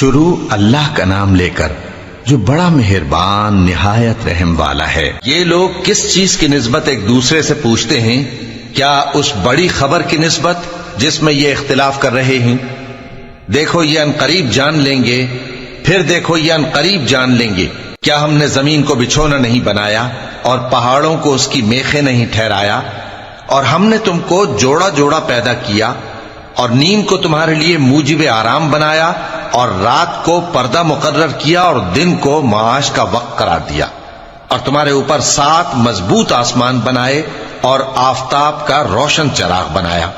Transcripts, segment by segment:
شروع اللہ کا نام لے کر جو بڑا مہربان نہایت رحم والا ہے۔ یہ لوگ کس چیز کی نسبت ایک دوسرے سے پوچھتے ہیں؟ کیا اس بڑی خبر کی نسبت جس میں یہ اختلاف کر رہے ہیں؟ دیکھو یہ انقریب جان لیں گے، پھر دیکھو یہ انقریب جان لیں گے۔ کیا ہم نے زمین کو بچھونا نہیں بنایا اور پہاڑوں کو اس کی میخیں نہیں ٹھہرایا؟ اور ہم نے تم کو جوڑا جوڑا پیدا کیا اور نیند کو تمہارے لیے موجب آرام بنایا اور رات کو پردہ مقرر کیا اور دن کو معاش کا وقت قرار دیا، اور تمہارے اوپر 7 مضبوط آسمان بنائے اور آفتاب کا روشن چراغ بنایا،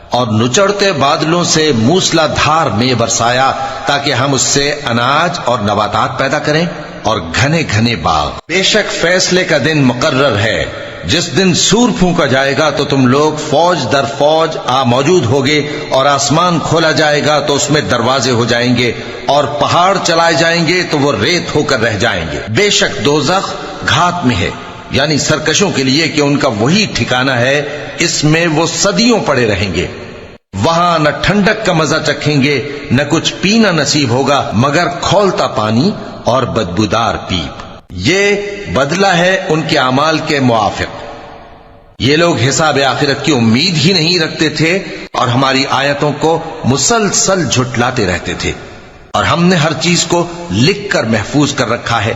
اور نچڑتے بادلوں سے موسلا دھار میں برسایا تاکہ ہم اس سے اناج اور نباتات پیدا کریں اور گھنے گھنے باغ۔ بے شک فیصلے کا دن مقرر ہے، جس دن سور پھونکا جائے گا تو تم لوگ فوج در فوج موجود ہوگے، اور آسمان کھولا جائے گا تو اس میں دروازے ہو جائیں گے، اور پہاڑ چلائے جائیں گے تو وہ ریت ہو کر رہ جائیں گے۔ بے شک دوزخ گھات میں ہے، یعنی سرکشوں کے لیے کہ ان کا وہی ٹھکانہ ہے، اس میں وہ صدیوں پڑے رہیں گے۔ وہاں نہ ٹھنڈک کا مزہ چکھیں گے، نہ کچھ پینا نصیب ہوگا مگر کھولتا پانی اور بدبودار پیپ۔ یہ بدلہ ہے ان کے اعمال کے موافق۔ یہ لوگ حساب آخرت کی امید ہی نہیں رکھتے تھے اور ہماری آیتوں کو مسلسل جھٹلاتے رہتے تھے، اور ہم نے ہر چیز کو لکھ کر محفوظ کر رکھا ہے۔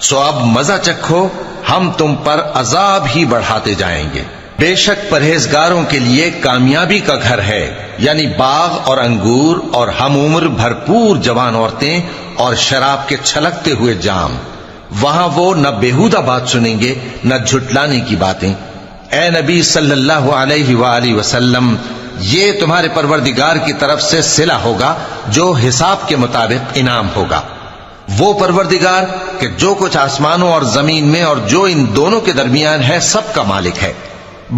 سو اب مزہ چکھو، ہم تم پر عذاب ہی بڑھاتے جائیں گے۔ بے شک پرہیزگاروں کے لیے کامیابی کا گھر ہے، یعنی باغ اور انگور اور ہم عمر بھرپور جوان عورتیں اور شراب کے چھلکتے ہوئے جام۔ وہاں وہ نہ بیہودہ بات سنیں گے نہ جھٹلانے کی باتیں۔ اے نبی صلی اللہ علیہ وآلہ وسلم، یہ تمہارے پروردگار کی طرف سے صلہ ہوگا جو حساب کے مطابق انعام ہوگا۔ وہ پروردگار کہ جو کچھ آسمانوں اور زمین میں اور جو ان دونوں کے درمیان ہے سب کا مالک ہے،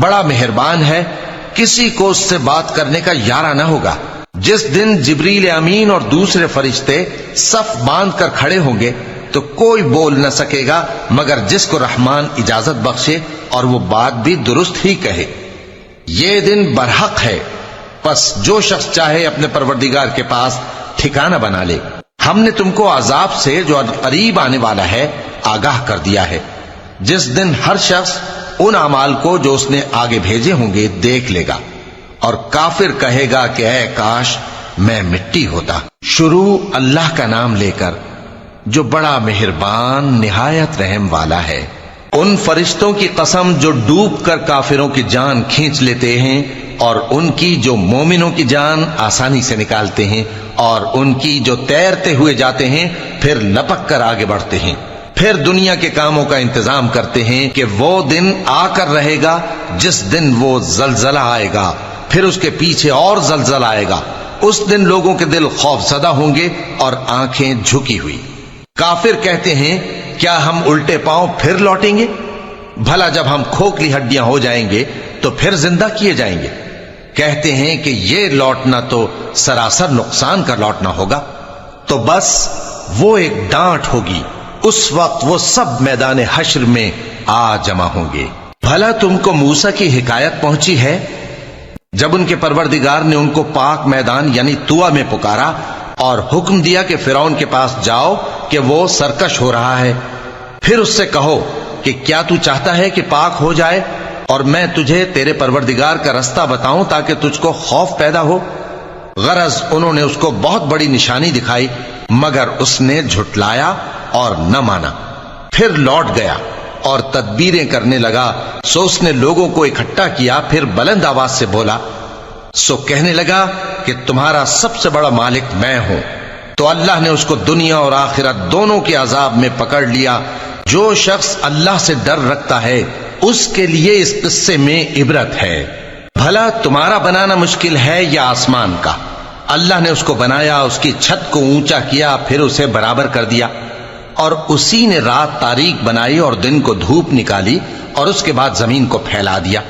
بڑا مہربان ہے، کسی کو اس سے بات کرنے کا یارہ نہ ہوگا۔ جس دن جبریل امین اور دوسرے فرشتے صف باندھ کر کھڑے ہوں گے تو کوئی بول نہ سکے گا مگر جس کو رحمان اجازت بخشے اور وہ بات بھی درست ہی کہے۔ یہ دن برحق ہے، پس جو شخص چاہے اپنے پروردگار کے پاس ٹھکانہ بنا لے۔ ہم نے تم کو عذاب سے جو قریب آنے والا ہے آگاہ کر دیا ہے، جس دن ہر شخص ان اعمال کو جو اس نے آگے بھیجے ہوں گے دیکھ لے گا، اور کافر کہے گا کہ اے کاش میں مٹی ہوتا۔ شروع اللہ کا نام لے کر جو بڑا مہربان نہایت رحم والا ہے۔ ان فرشتوں کی قسم جو ڈوب کر کافروں کی جان کھینچ لیتے ہیں، اور ان کی جو مومنوں کی جان آسانی سے نکالتے ہیں، اور ان کی جو تیرتے ہوئے جاتے ہیں پھر لپک کر آگے بڑھتے ہیں، پھر دنیا کے کاموں کا انتظام کرتے ہیں کہ وہ دن آ کر رہے گا جس دن وہ زلزلہ آئے گا، پھر اس کے پیچھے اور زلزلہ آئے گا۔ اس دن لوگوں کے دل خوف زدہ ہوں گے اور آنکھیں جھکی ہوئی۔ کافر کہتے ہیں کیا ہم الٹے پاؤں پھر لوٹیں گے؟ بھلا جب ہم کھوکھلی ہڈیاں ہو جائیں گے تو پھر زندہ کیے جائیں گے؟ کہتے ہیں کہ یہ لوٹنا تو سراسر نقصان کا لوٹنا ہوگا۔ تو بس وہ ایک ڈانٹ ہوگی، اس وقت وہ سب میدان حشر میں آ جمع ہوں گے۔ بھلا تم کو موسیٰ کی حکایت پہنچی ہے جب ان کے پروردگار نے ان کو پاک میدان یعنی طویٰ میں پکارا اور حکم دیا کہ فرعون کے پاس جاؤ کہ وہ سرکش ہو رہا ہے، پھر اس سے کہو کہ کیا تو چاہتا ہے کہ پاک ہو جائے اور میں تجھے تیرے پروردگار کا رستہ بتاؤں تاکہ تجھ کو خوف پیدا ہو؟ غرض انہوں نے اس کو بہت بڑی نشانی دکھائی مگر اس نے جھٹلایا اور نہ مانا، پھر لوٹ گیا اور تدبیریں کرنے لگا۔ سو اس نے لوگوں کو اکٹھا کیا، پھر بلند آواز سے بولا، سو کہنے لگا کہ تمہارا سب سے بڑا مالک میں ہوں۔ تو اللہ نے اس کو دنیا اور آخرت دونوں کے عذاب میں پکڑ لیا۔ جو شخص اللہ سے ڈر رکھتا ہے اس کے لیے اس قصے میں عبرت ہے۔ بھلا تمہارا بنانا مشکل ہے یا آسمان کا؟ اللہ نے اس کو بنایا، اس کی چھت کو اونچا کیا، پھر اسے برابر کر دیا، اور اسی نے رات تاریک بنائی اور دن کو دھوپ نکالی، اور اس کے بعد زمین کو پھیلا دیا۔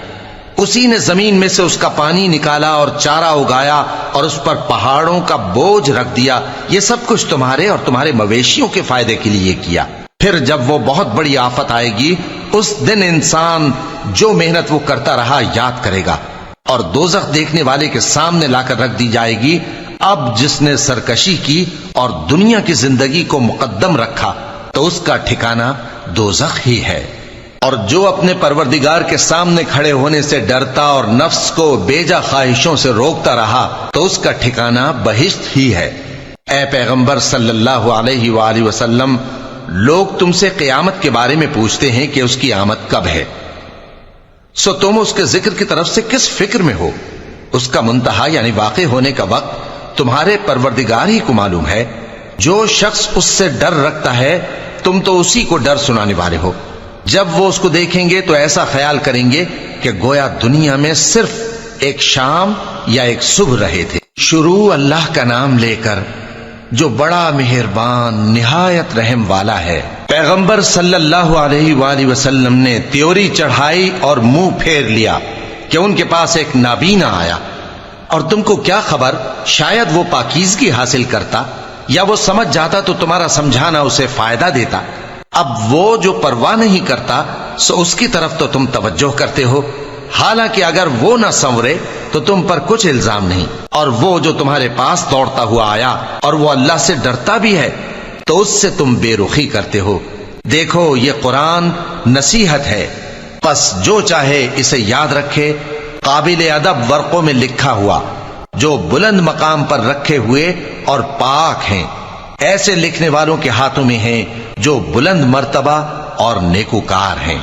اسی نے زمین میں سے اس کا پانی نکالا اور چارہ اگایا اور اس پر پہاڑوں کا بوجھ رکھ دیا۔ یہ سب کچھ تمہارے اور تمہارے مویشیوں کے فائدے کے لیے کیا۔ پھر جب وہ بہت بڑی آفت آئے گی اس دن انسان جو محنت وہ کرتا رہا یاد کرے گا، اور دوزخ دیکھنے والے کے سامنے لا کر رکھ دی جائے گی۔ اب جس نے سرکشی کی اور دنیا کی زندگی کو مقدم رکھا تو اس کا ٹھکانہ دوزخ ہی ہے، اور جو اپنے پروردگار کے سامنے کھڑے ہونے سے ڈرتا اور نفس کو بیجا خواہشوں سے روکتا رہا تو اس کا ٹھکانہ بہشت ہی ہے۔ اے پیغمبر صلی اللہ علیہ وآلہ وسلم، لوگ تم سے قیامت کے بارے میں پوچھتے ہیں کہ اس کی آمد کب ہے، سو تم اس کے ذکر کی طرف سے کس فکر میں ہو؟ اس کا منتہا یعنی واقع ہونے کا وقت تمہارے پروردگار ہی کو معلوم ہے۔ جو شخص اس سے ڈر رکھتا ہے تم تو اسی کو ڈر سنانے والے ہو۔ جب وہ اس کو دیکھیں گے تو ایسا خیال کریں گے کہ گویا دنیا میں صرف ایک شام یا ایک صبح رہے تھے۔ شروع اللہ کا نام لے کر جو بڑا مہربان نہایت رحم والا ہے۔ پیغمبر صلی اللہ علیہ وآلہ وسلم نے تیوری چڑھائی اور منہ پھیر لیا کہ ان کے پاس ایک نابینا آیا، اور تم کو کیا خبر، شاید وہ پاکیزگی حاصل کرتا یا وہ سمجھ جاتا تو تمہارا سمجھانا اسے فائدہ دیتا۔ اب وہ جو پرواہ نہیں کرتا سو اس کی طرف تو تم توجہ کرتے ہو، حالانکہ اگر وہ نہ سنورے تو تم پر کچھ الزام نہیں۔ اور وہ جو تمہارے پاس دوڑتا ہوا آیا اور وہ اللہ سے ڈرتا بھی ہے تو اس سے تم بے رخی کرتے ہو۔ دیکھو یہ قرآن نصیحت ہے، پس جو چاہے اسے یاد رکھے۔ قابل ادب ورقوں میں لکھا ہوا جو بلند مقام پر رکھے ہوئے اور پاک ہیں، ایسے لکھنے والوں کے ہاتھوں میں ہیں جو بلند مرتبہ اور نیکوکار ہیں۔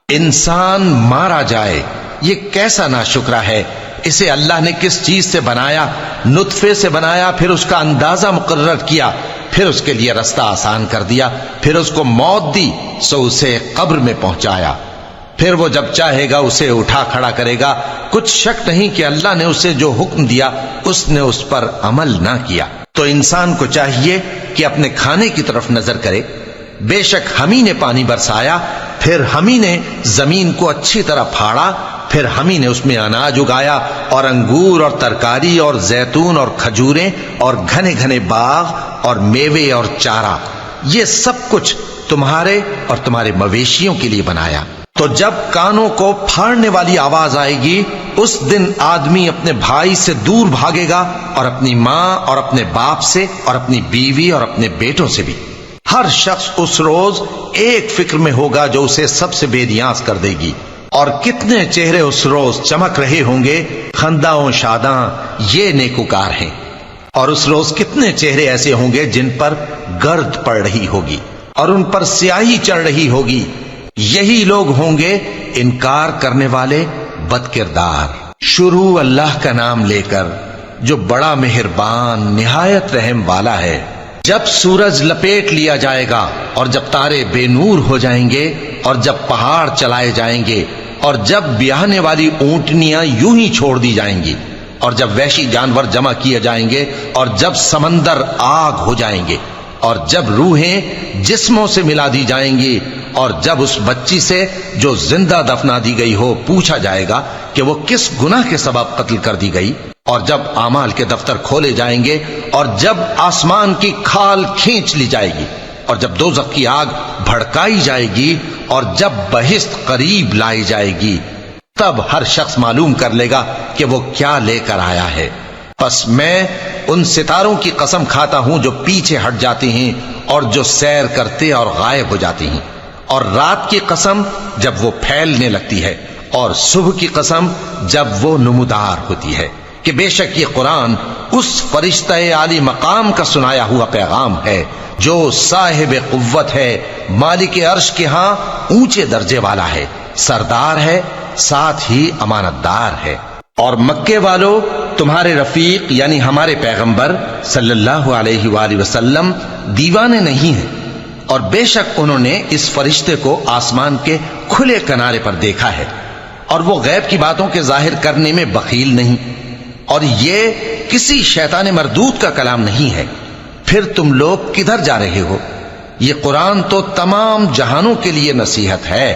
انسان مارا جائے، یہ کیسا ناشکرا ہے۔ اسے اللہ نے کس چیز سے بنایا؟ نطفے سے بنایا، پھر اس کا اندازہ مقرر کیا، پھر اس کے لیے رستہ آسان کر دیا، پھر اس کو موت دی سو اسے قبر میں پہنچایا، پھر وہ جب چاہے گا اسے اٹھا کھڑا کرے گا۔ کچھ شک نہیں کہ اللہ نے اسے جو حکم دیا اس نے اس پر عمل نہ کیا۔ تو انسان کو چاہیے کہ اپنے کھانے کی طرف نظر کرے۔ بے شک ہم ہی نے پانی برسایا، پھر ہم ہی نے زمین کو اچھی طرح پھاڑا، پھر ہم ہی نے اس میں اناج اگایا اور انگور اور ترکاری اور زیتون اور کھجوریں اور گھنے گھنے باغ اور میوے اور چارہ، یہ سب کچھ تمہارے اور تمہارے مویشیوں کے لیے بنایا۔ تو جب کانوں کو پھاڑنے والی آواز آئے گی اس دن آدمی اپنے بھائی سے دور بھاگے گا، اور اپنی ماں اور اپنے باپ سے اور اپنی بیوی اور اپنے بیٹوں سے بھی۔ ہر شخص اس روز ایک فکر میں ہوگا جو اسے سب سے بے نیاز کر دے گی۔ اور کتنے چہرے اس روز چمک رہے ہوں گے، خنداں و شاداں، یہ نیکوکار ہیں۔ اور اس روز کتنے چہرے ایسے ہوں گے جن پر گرد پڑ رہی ہوگی اور ان پر سیاہی چڑھ رہی ہوگی، یہی لوگ ہوں گے انکار کرنے والے بد کردار۔ شروع اللہ کا نام لے کر جو بڑا مہربان نہایت رحم والا ہے۔ جب سورج لپیٹ لیا جائے گا اور جب تارے بے نور ہو جائیں گے اور جب پہاڑ چلائے جائیں گے اور جب بیاہنے والی اونٹنیاں یوں ہی چھوڑ دی جائیں گی اور جب وحشی جانور جمع کیے جائیں گے اور جب سمندر آگ ہو جائیں گے اور جب روحیں جسموں سے ملا دی جائیں گی اور جب اس بچی سے جو زندہ دفنا دی گئی ہو پوچھا جائے گا کہ وہ کس گناہ کے سبب قتل کر دی گئی، اور جب اعمال کے دفتر کھولے جائیں گے اور جب آسمان کی کھال کھینچ لی جائے گی اور جب دوزخ کی آگ بھڑکائی جائے گی اور جب بہشت قریب لائی جائے گی، تب ہر شخص معلوم کر لے گا کہ وہ کیا لے کر آیا ہے۔ پس میں ان ستاروں کی قسم کھاتا ہوں جو پیچھے ہٹ جاتے ہیں اور جو سیر کرتے اور غائب ہو جاتے ہیں، اور رات کی قسم جب وہ پھیلنے لگتی ہے، اور صبح کی قسم جب وہ نمودار ہوتی ہے، کہ بے شک یہ قرآن اس فرشتہ عالی مقام کا سنایا ہوا پیغام ہے جو صاحب قوت ہے، مالک عرش کے ہاں اونچے درجے والا ہے، سردار ہے، ساتھ ہی امانت دار ہے۔ اور مکے والو، تمہارے رفیق یعنی ہمارے پیغمبر صلی اللہ علیہ وآلہ وسلم دیوانے نہیں ہیں، اور بے شک انہوں نے اس فرشتے کو آسمان کے کھلے کنارے پر دیکھا ہے، اور وہ غیب کی باتوں کے ظاہر کرنے میں بخیل نہیں، اور یہ کسی شیطان مردود کا کلام نہیں ہے۔ پھر تم لوگ کدھر جا رہے ہو؟ یہ قرآن تو تمام جہانوں کے لیے نصیحت ہے،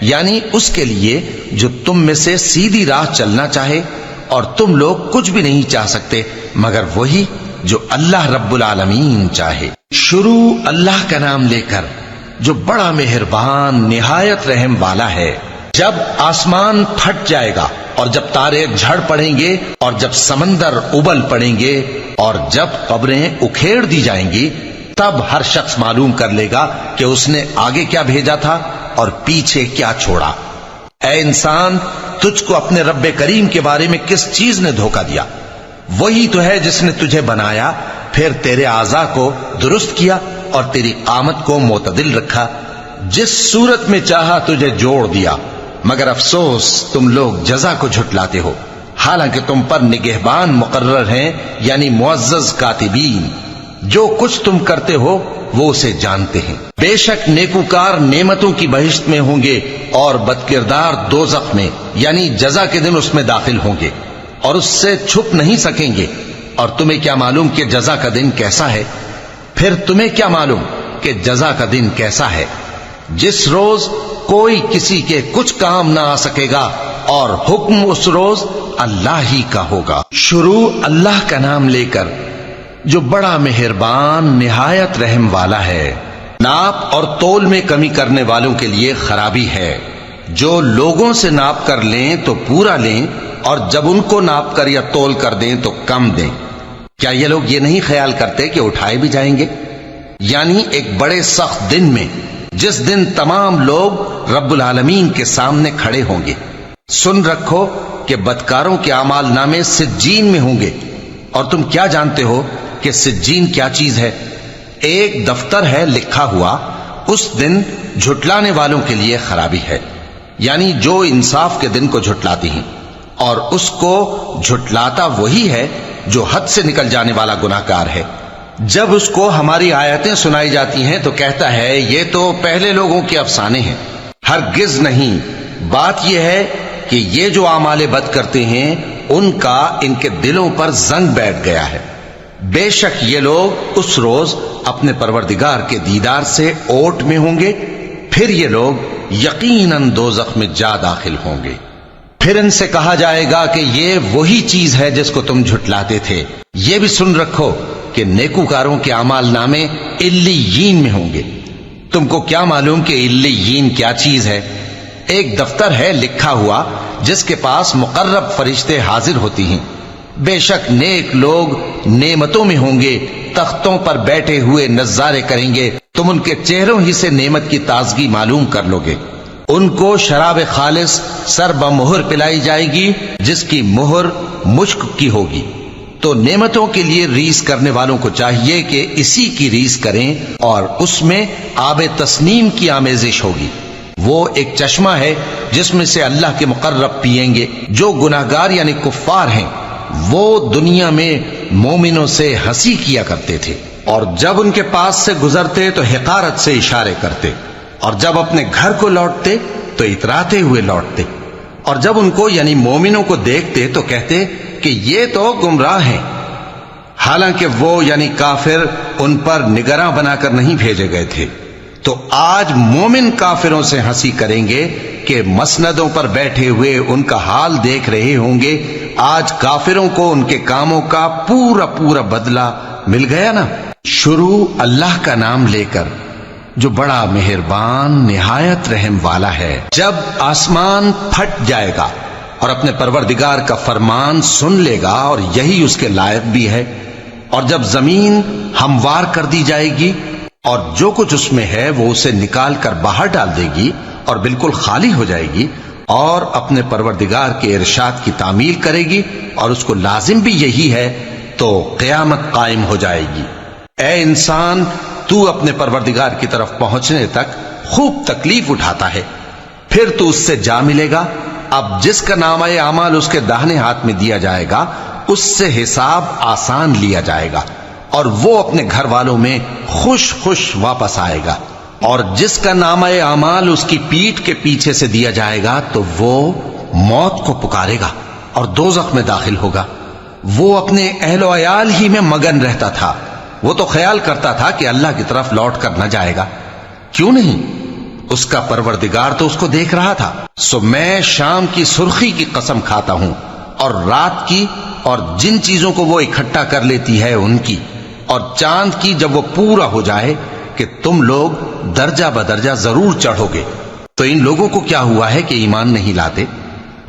یعنی اس کے لیے جو تم میں سے سیدھی راہ چلنا چاہے، اور تم لوگ کچھ بھی نہیں چاہ سکتے مگر وہی جو اللہ رب العالمین چاہے۔ شروع اللہ کا نام لے کر جو بڑا مہربان نہایت رحم والا ہے۔ جب آسمان پھٹ جائے گا اور جب تارے جھڑ پڑیں گے اور جب سمندر ابل پڑیں گے اور جب قبریں اکھیڑ دی جائیں گی، تب ہر شخص معلوم کر لے گا کہ اس نے آگے کیا بھیجا تھا اور پیچھے کیا چھوڑا۔ اے انسان، تجھ کو اپنے رب کریم کے بارے میں کس چیز نے دھوکہ دیا؟ وہی تو ہے جس نے تجھے بنایا، پھر تیرے اعضاء کو درست کیا اور تیری قامت کو معتدل رکھا، جس صورت میں چاہا تجھے جوڑ دیا، مگر افسوس تم لوگ جزا کو جھٹلاتے ہو، حالانکہ تم پر نگہبان مقرر ہیں، یعنی معزز کاتبین، جو کچھ تم کرتے ہو وہ اسے جانتے ہیں۔ بے شک نیکوکار نعمتوں کی بہشت میں ہوں گے اور بدکردار دوزخ میں، یعنی جزا کے دن اس میں داخل ہوں گے اور اس سے چھپ نہیں سکیں گے۔ اور تمہیں کیا معلوم کہ جزا کا دن کیسا ہے؟ پھر تمہیں کیا معلوم کہ جزا کا دن کیسا ہے، جس روز کوئی کسی کے کچھ کام نہ آ سکے گا اور حکم اس روز اللہ ہی کا ہوگا۔ شروع اللہ کا نام لے کر جو بڑا مہربان نہایت رحم والا ہے۔ ناپ اور تول میں کمی کرنے والوں کے لیے خرابی ہے، جو لوگوں سے ناپ کر لیں تو پورا لیں اور جب ان کو ناپ کر یا تول کر دیں تو کم دیں۔ کیا یہ لوگ یہ نہیں خیال کرتے کہ اٹھائے بھی جائیں گے؟ یعنی ایک بڑے سخت دن میں، جس دن تمام لوگ رب العالمین کے سامنے کھڑے ہوں گے۔ سن رکھو کہ بدکاروں کے اعمال نامے سجین میں ہوں گے، اور تم کیا جانتے ہو کہ سجین کیا چیز ہے؟ ایک دفتر ہے لکھا ہوا، اس دن جھٹلانے والوں کے لیے خرابی ہے، یعنی جو انصاف کے دن کو جھٹلاتی ہیں، اور اس کو جھٹلاتا وہی ہے جو حد سے نکل جانے والا گناہگار ہے۔ جب اس کو ہماری آیتیں سنائی جاتی ہیں تو کہتا ہے یہ تو پہلے لوگوں کے افسانے ہیں۔ ہرگز نہیں، بات یہ ہے کہ یہ جو اعمال بد کرتے ہیں ان کا ان کے دلوں پر زنگ بیٹھ گیا ہے۔ بے شک یہ لوگ اس روز اپنے پروردگار کے دیدار سے اوٹ میں ہوں گے، پھر یہ لوگ یقیناً دوزخ میں جا داخل ہوں گے۔ پھر ان سے کہا جائے گا کہ یہ وہی چیز ہے جس کو تم جھٹلاتے تھے۔ یہ بھی سن رکھو کہ نیکوکاروں کے اعمال نامے علیین میں ہوں گے۔ تم کو کیا معلوم کہ علیین کیا چیز ہے؟ ایک دفتر ہے لکھا ہوا جس کے پاس مقرب فرشتے حاضر ہوتی ہیں۔ بے شک نیک لوگ نعمتوں میں ہوں گے، تختوں پر بیٹھے ہوئے نظارے کریں گے، تم ان کے چہروں ہی سے نعمت کی تازگی معلوم کر لو گے۔ ان کو شراب خالص سر بمہر پلائی جائے گی جس کی مہر مشک کی ہوگی۔ تو نعمتوں کے لیے ریس کرنے والوں کو چاہیے کہ اسی کی ریس کریں، اور اس میں آب تسنیم کی آمیزش ہوگی۔ وہ ایک چشمہ ہے جس میں سے اللہ کے مقرب پئیں گے۔ جو گناہگار یعنی کفار ہیں وہ دنیا میں مومنوں سے ہنسی کیا کرتے تھے، اور جب ان کے پاس سے گزرتے تو حقارت سے اشارے کرتے، اور جب اپنے گھر کو لوٹتے تو اتراتے ہوئے لوٹتے، اور جب ان کو یعنی مومنوں کو دیکھتے تو کہتے کہ یہ تو گمراہ ہیں، حالانکہ وہ یعنی کافر ان پر نگراں بنا کر نہیں بھیجے گئے تھے۔ تو آج مومن کافروں سے ہنسی کریں گے کہ مسندوں پر بیٹھے ہوئے ان کا حال دیکھ رہے ہوں گے۔ آج کافروں کو ان کے کاموں کا پورا پورا بدلہ مل گیا نا۔ شروع اللہ کا نام لے کر جو بڑا مہربان نہایت رحم والا ہے۔ جب آسمان پھٹ جائے گا اور اپنے پروردگار کا فرمان سن لے گا، اور یہی اس کے لائق بھی ہے، اور جب زمین ہموار کر دی جائے گی اور جو کچھ اس میں ہے وہ اسے نکال کر باہر ڈال دے گی اور بالکل خالی ہو جائے گی، اور اپنے پروردگار کے ارشاد کی تعمیل کرے گی، اور اس کو لازم بھی یہی ہے، تو قیامت قائم ہو جائے گی۔ اے انسان، تو اپنے پروردگار کی طرف پہنچنے تک خوب تکلیف اٹھاتا ہے، پھر تو اس سے جا ملے گا۔ اب جس کا نامہ اعمال اس کے داہنے ہاتھ میں دیا جائے گا اس سے حساب آسان لیا جائے گا، اور وہ اپنے گھر والوں میں خوش خوش واپس آئے گا۔ اور جس کا نامہ اعمال اس کی پیٹھ کے پیچھے سے دیا جائے گا تو وہ موت کو پکارے گا اور دوزخ میں داخل ہوگا۔ وہ اپنے اہل و عیال ہی میں مگن رہتا تھا، وہ تو خیال کرتا تھا کہ اللہ کی طرف لوٹ کر نہ جائے گا، کیوں نہیں؟ اس کا پروردگار تو اس کو دیکھ رہا تھا۔ سو میں شام کی سرخی کی قسم کھاتا ہوں، اور رات کی، اور جن چیزوں کو وہ اکٹھا کر لیتی ہے ان کی، اور چاند کی جب وہ پورا ہو جائے، کہ تم لوگ درجہ بدرجہ ضرور چڑھو گے، تو ان لوگوں کو کیا ہوا ہے کہ ایمان نہیں لاتے،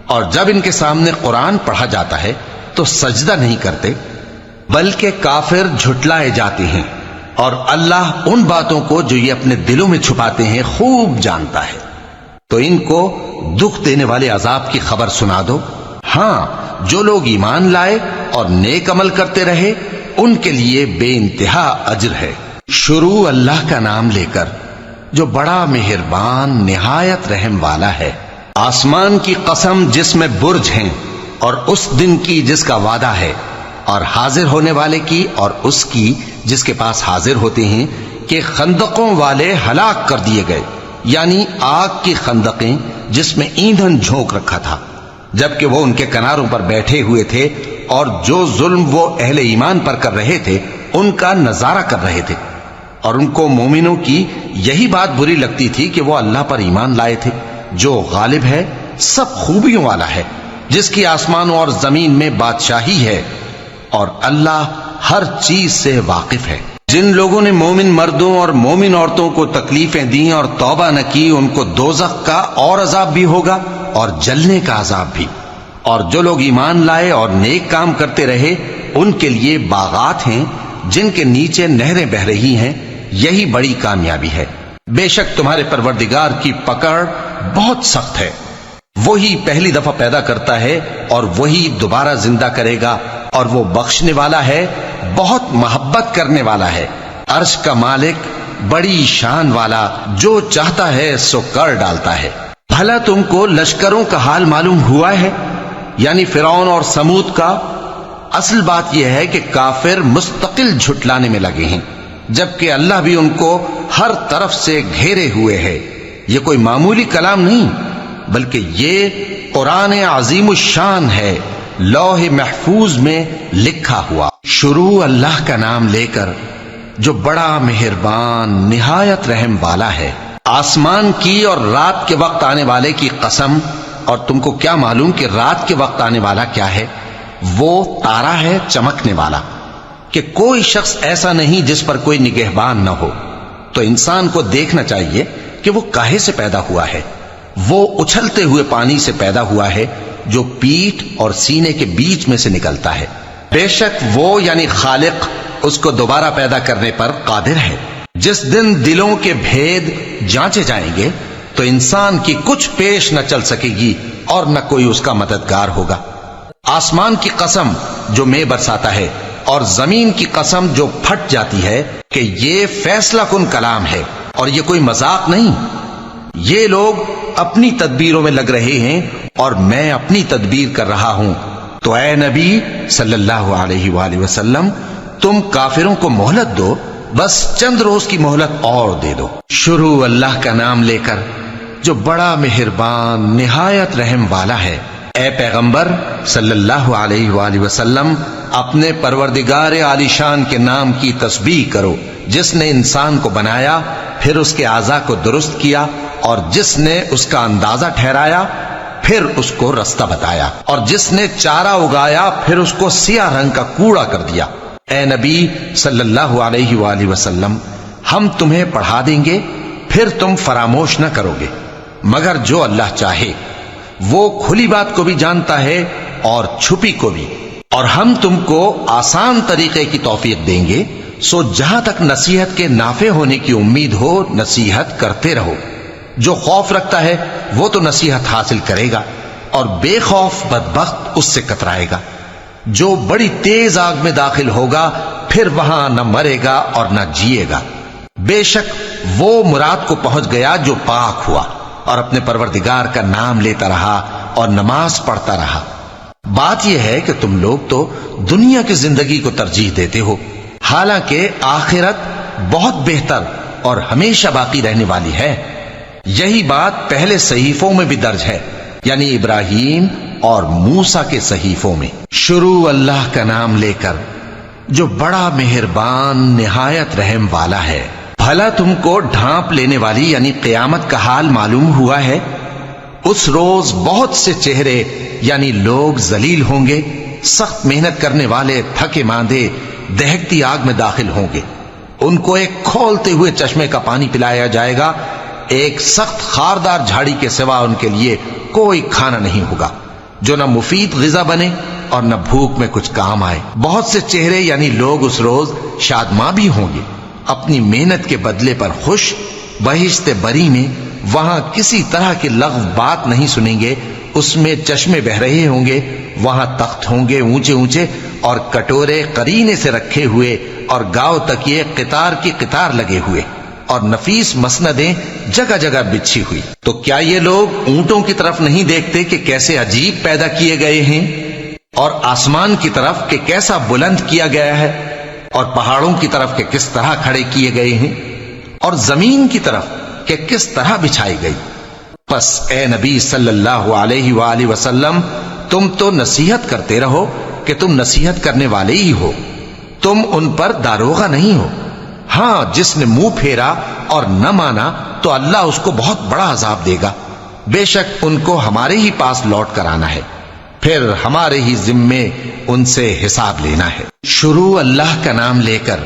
اور جب ان کے سامنے قرآن پڑھا جاتا ہے تو سجدہ نہیں کرتے، بلکہ کافر جھٹلائے جاتے ہیں، اور اللہ ان باتوں کو جو یہ اپنے دلوں میں چھپاتے ہیں خوب جانتا ہے۔ تو ان کو دکھ دینے والے عذاب کی خبر سنا دو۔ ہاں، جو لوگ ایمان لائے اور نیک عمل کرتے رہے ان کے لیے بے انتہا اجر ہے۔ شروع اللہ کا نام لے کر جو بڑا مہربان نہایت رحم والا ہے۔ آسمان کی قسم جس میں برج ہیں، اور اس دن کی جس کا وعدہ ہے، اور حاضر ہونے والے کی اور اس کی جس کے پاس حاضر ہوتے ہیں، کہ خندقوں والے ہلاک کر دیے گئے، یعنی آگ کی خندقیں جس میں ایندھن جھونک رکھا تھا، جبکہ وہ ان کے کناروں پر بیٹھے ہوئے تھے، اور جو ظلم وہ اہل ایمان پر کر رہے تھے ان کا نظارہ کر رہے تھے، اور ان کو مومنوں کی یہی بات بری لگتی تھی کہ وہ اللہ پر ایمان لائے تھے، جو غالب ہے، سب خوبیوں والا ہے، جس کی آسمانوں اور زمین میں بادشاہی ہے، اور اللہ ہر چیز سے واقف ہے۔ جن لوگوں نے مومن مردوں اور مومن عورتوں کو تکلیفیں دیں اور توبہ نہ کی، ان کو دوزخ کا اور عذاب بھی ہوگا اور جلنے کا عذاب بھی، اور جو لوگ ایمان لائے اور نیک کام کرتے رہے ان کے لیے باغات ہیں جن کے نیچے نہریں بہ رہی ہیں، یہی بڑی کامیابی ہے۔ بے شک تمہارے پروردگار کی پکڑ بہت سخت ہے، وہی پہلی دفعہ پیدا کرتا ہے اور وہی دوبارہ زندہ کرے گا، اور وہ بخشنے والا ہے، بہت محبت کرنے والا ہے، عرش کا مالک، بڑی شان والا، جو چاہتا ہے سو کر ڈالتا ہے۔ بھلا تم کو لشکروں کا حال معلوم ہوا ہے، یعنی فرعون اور سمود کا؟ اصل بات یہ ہے کہ کافر مستقل جھٹلانے میں لگے ہیں، جبکہ اللہ بھی ان کو ہر طرف سے گھیرے ہوئے ہے۔ یہ کوئی معمولی کلام نہیں، بلکہ یہ قرآن عظیم الشان ہے، لوح محفوظ میں لکھا ہوا۔ شروع اللہ کا نام لے کر جو بڑا مہربان نہایت رحم والا ہے۔ آسمان کی اور رات کے وقت آنے والے کی قسم، اور تم کو کیا معلوم کہ رات کے وقت آنے والا کیا ہے؟ وہ تارا ہے چمکنے والا، کہ کوئی شخص ایسا نہیں جس پر کوئی نگہبان نہ ہو۔ تو انسان کو دیکھنا چاہیے کہ وہ کاہے سے پیدا ہوا ہے۔ وہ اچھلتے ہوئے پانی سے پیدا ہوا ہے جو پیٹھ اور سینے کے بیچ میں سے نکلتا ہے۔ بے شک وہ یعنی خالق اس کو دوبارہ پیدا کرنے پر قادر ہے۔ جس دن دلوں کے بھید جانچے جائیں گے تو انسان کی کچھ پیش نہ چل سکے گی اور نہ کوئی اس کا مددگار ہوگا۔ آسمان کی قسم جو مے برساتا ہے، اور زمین کی قسم جو پھٹ جاتی ہے، کہ یہ فیصلہ کن کلام ہے اور یہ کوئی مذاق نہیں۔ یہ لوگ اپنی تدبیروں میں لگ رہے ہیں اور میں اپنی تدبیر کر رہا ہوں۔ تو اے نبی صلی اللہ علیہ وآلہ وسلم، تم کافروں کو مہلت دو، بس چند روز کی مہلت اور دے دو۔ شروع اللہ کا نام لے کر جو بڑا مہربان نہایت رحم والا ہے۔ اے پیغمبر صلی اللہ علیہ وآلہ وسلم، اپنے پروردگار عالی شان کے نام کی تسبیح کرو، جس نے انسان کو بنایا، پھر اس کے اعضاء کو درست کیا، اور جس نے اس کا اندازہ ٹھہرایا، پھر اس کو رستہ بتایا، اور جس نے چارہ اگایا، پھر اس کو سیاہ رنگ کا کوڑا کر دیا۔ اے نبی صلی اللہ علیہ وآلہ وسلم، ہم تمہیں پڑھا دیں گے، پھر تم فراموش نہ کرو گے، مگر جو اللہ چاہے۔ وہ کھلی بات کو بھی جانتا ہے اور چھپی کو بھی، اور ہم تم کو آسان طریقے کی توفیق دیں گے، سو جہاں تک نصیحت کے نافع ہونے کی امید ہو نصیحت کرتے رہو۔ جو خوف رکھتا ہے وہ تو نصیحت حاصل کرے گا، اور بے خوف بدبخت اس سے کترائے گا۔ جو بڑی تیز آگ میں داخل ہوگا، پھر وہاں نہ مرے گا اور نہ جیے گا۔ بے شک وہ مراد کو پہنچ گیا جو پاک ہوا اور اپنے پروردگار کا نام لیتا رہا اور نماز پڑھتا رہا۔ بات یہ ہے کہ تم لوگ تو دنیا کی زندگی کو ترجیح دیتے ہو، حالانکہ آخرت بہت بہتر اور ہمیشہ باقی رہنے والی ہے۔ یہی بات پہلے صحیفوں میں بھی درج ہے، یعنی ابراہیم اور موسیٰ کے صحیفوں میں۔ شروع اللہ کا نام لے کر جو بڑا مہربان نہایت رحم والا ہے۔ بھلا تم کو ڈھانپ لینے والی یعنی قیامت کا حال معلوم ہوا ہے؟ اس روز بہت سے چہرے یعنی لوگ ذلیل ہوں گے، سخت محنت کرنے والے تھکے ماندے دہکتی آگ میں داخل ہوں گے۔ ان کو ایک کھولتے ہوئے چشمے کا پانی پلایا جائے گا، ایک سخت خاردار جھاڑی کے سوا ان کے لیے کوئی کھانا نہیں ہوگا جو نہ مفید غذا بنے اور نہ بھوک میں کچھ کام آئے۔ بہت سے چہرے یعنی لوگ اس روز شادماں بھی ہوں گے، اپنی محنت کے بدلے پر خوش، بہشت بری میں وہاں کسی طرح کی لغو بات نہیں سنیں گے، اس میں چشمے بہ رہے ہوں گے، وہاں تخت ہوں گے اونچے اونچے اور کٹورے قرینے سے رکھے ہوئے اور گاؤ تکیے قطار کی قطار لگے ہوئے اور نفیس مسندیں جگہ جگہ بچھی ہوئی۔ تو کیا یہ لوگ اونٹوں کی طرف نہیں دیکھتے کہ کیسے عجیب پیدا کیے گئے ہیں، اور آسمان کی طرف کہ کیسا بلند کیا گیا ہے، اور پہاڑوں کی طرف کہ کس طرح کھڑے کیے گئے ہیں، اور زمین کی طرف کہ کس طرح بچھائی گئی؟ پس اے نبی صلی اللہ علیہ وآلہ وسلم، تم تو نصیحت کرتے رہو کہ تم نصیحت کرنے والے ہی ہو، تم ان پر داروغہ نہیں ہو۔ ہاں، جس نے منہ پھیرا اور نہ مانا تو اللہ اس کو بہت بڑا عذاب دے گا، بے شک ان کو ہمارے ہی پاس لوٹ کر آنا ہے، پھر ہمارے ہی ذمے ان سے حساب لینا ہے۔ شروع اللہ کا نام لے کر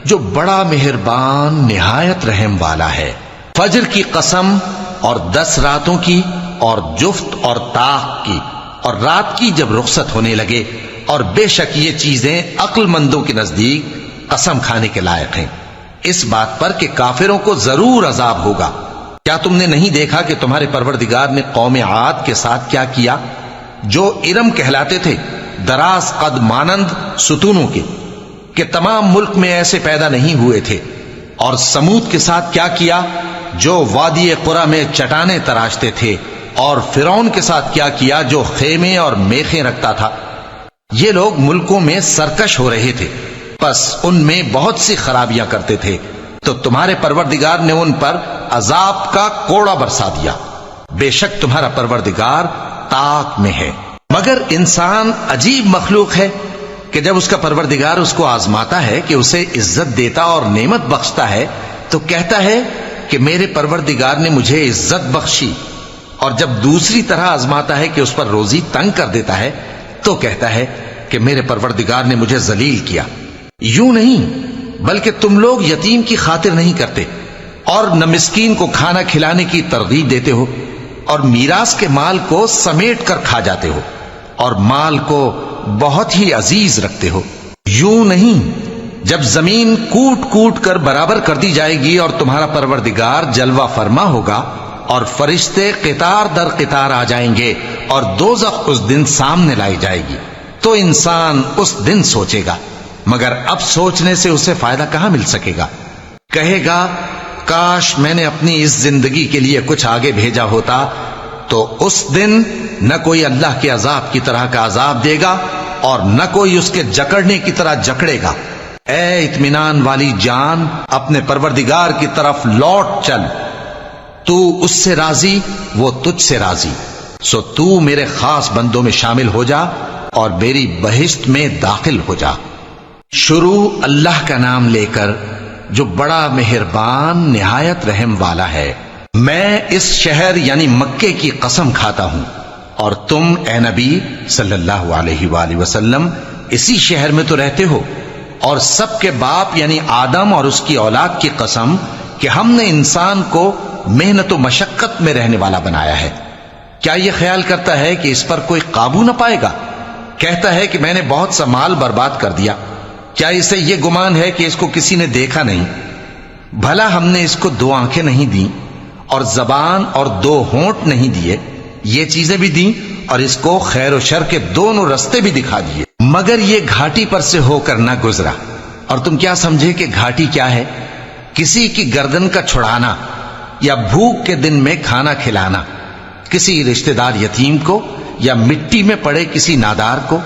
جو بڑا مہربان نہایت رحم والا ہے۔ فجر کی قسم اور 10 راتوں کی اور جفت اور طاق کی اور رات کی جب رخصت ہونے لگے، اور بے شک یہ چیزیں عقل مندوں کے نزدیک قسم کھانے کے لائق ہیں، اس بات پر کہ کافروں کو ضرور عذاب ہوگا۔ کیا تم نے نہیں دیکھا کہ تمہارے پروردگار نے قوم عاد کے ساتھ کیا کیا، جو ارم کہلاتے تھے، دراز قد مانند ستونوں کے، کہ تمام ملک میں ایسے پیدا نہیں ہوئے تھے، اور سمود کے ساتھ کیا کیا، جو وادی قرا میں چٹانیں تراشتے تھے، اور فرعون کے ساتھ کیا کیا، جو خیمے اور میخیں رکھتا تھا۔ یہ لوگ ملکوں میں سرکش ہو رہے تھے، پس ان میں بہت سی خرابیاں کرتے تھے، تو تمہارے پروردگار نے ان پر عذاب کا کوڑا برسا دیا۔ بے شک تمہارا پروردگار طاق میں ہے۔ مگر انسان عجیب مخلوق ہے کہ جب اس کا پروردگار اس کو آزماتا ہے کہ اسے عزت دیتا اور نعمت بخشتا ہے تو کہتا ہے کہ میرے پروردگار نے مجھے عزت بخشی، اور جب دوسری طرح آزماتا ہے کہ اس پر روزی تنگ کر دیتا ہے تو کہتا ہے کہ میرے پروردگار نے مجھے ذلیل کیا۔ یوں نہیں، بلکہ تم لوگ یتیم کی خاطر نہیں کرتے اور نہ مسکین کو کھانا کھلانے کی ترغیب دیتے ہو، اور میراث کے مال کو سمیٹ کر کھا جاتے ہو، اور مال کو بہت ہی عزیز رکھتے ہو۔ یوں نہیں، جب زمین کوٹ کوٹ کر برابر کر دی جائے گی اور تمہارا پروردگار جلوہ فرما ہوگا اور فرشتے قطار در قطار آ جائیں گے اور دوزخ اس دن سامنے لائی جائے گی، تو انسان اس دن سوچے گا، مگر اب سوچنے سے اسے فائدہ کہاں مل سکے گا؟ کہے گا کاش میں نے اپنی اس زندگی کے لیے کچھ آگے بھیجا ہوتا، تو اس دن نہ کوئی اللہ کے عذاب کی طرح کا عذاب دے گا اور نہ کوئی اس کے جکڑنے کی طرح جکڑے گا۔ اے اطمینان والی جان، اپنے پروردگار کی طرف لوٹ چل، تو اس سے راضی، وہ تجھ سے راضی، سو تو میرے خاص بندوں میں شامل ہو جا اور میری بہشت میں داخل ہو جا۔ شروع اللہ کا نام لے کر جو بڑا مہربان نہایت رحم والا ہے۔ میں اس شہر یعنی مکے کی قسم کھاتا ہوں، اور تم اے نبی صلی اللہ علیہ وآلہ وسلم اسی شہر میں تو رہتے ہو، اور سب کے باپ یعنی آدم اور اس کی اولاد کی قسم کہ ہم نے انسان کو محنت و مشقت میں رہنے والا بنایا ہے۔ کیا یہ خیال کرتا ہے کہ اس پر کوئی قابو نہ پائے گا؟ کہتا ہے کہ میں نے بہت سا مال برباد کر دیا۔ کیا اسے یہ گمان ہے کہ اس کو کسی نے دیکھا نہیں؟ بھلا ہم نے اس کو 2 آنکھیں نہیں دیں اور زبان اور 2 ہونٹ نہیں دیے؟ یہ چیزیں بھی دیں اور اس کو خیر و شر کے دونوں رستے بھی دکھا دیے، مگر یہ گھاٹی پر سے ہو کر نہ گزرا۔ اور تم کیا سمجھے کہ گھاٹی کیا ہے؟ کسی کی گردن کا چھڑانا، یا بھوک کے دن میں کھانا کھلانا، کسی رشتہ دار یتیم کو، یا مٹی میں پڑے کسی نادار کو۔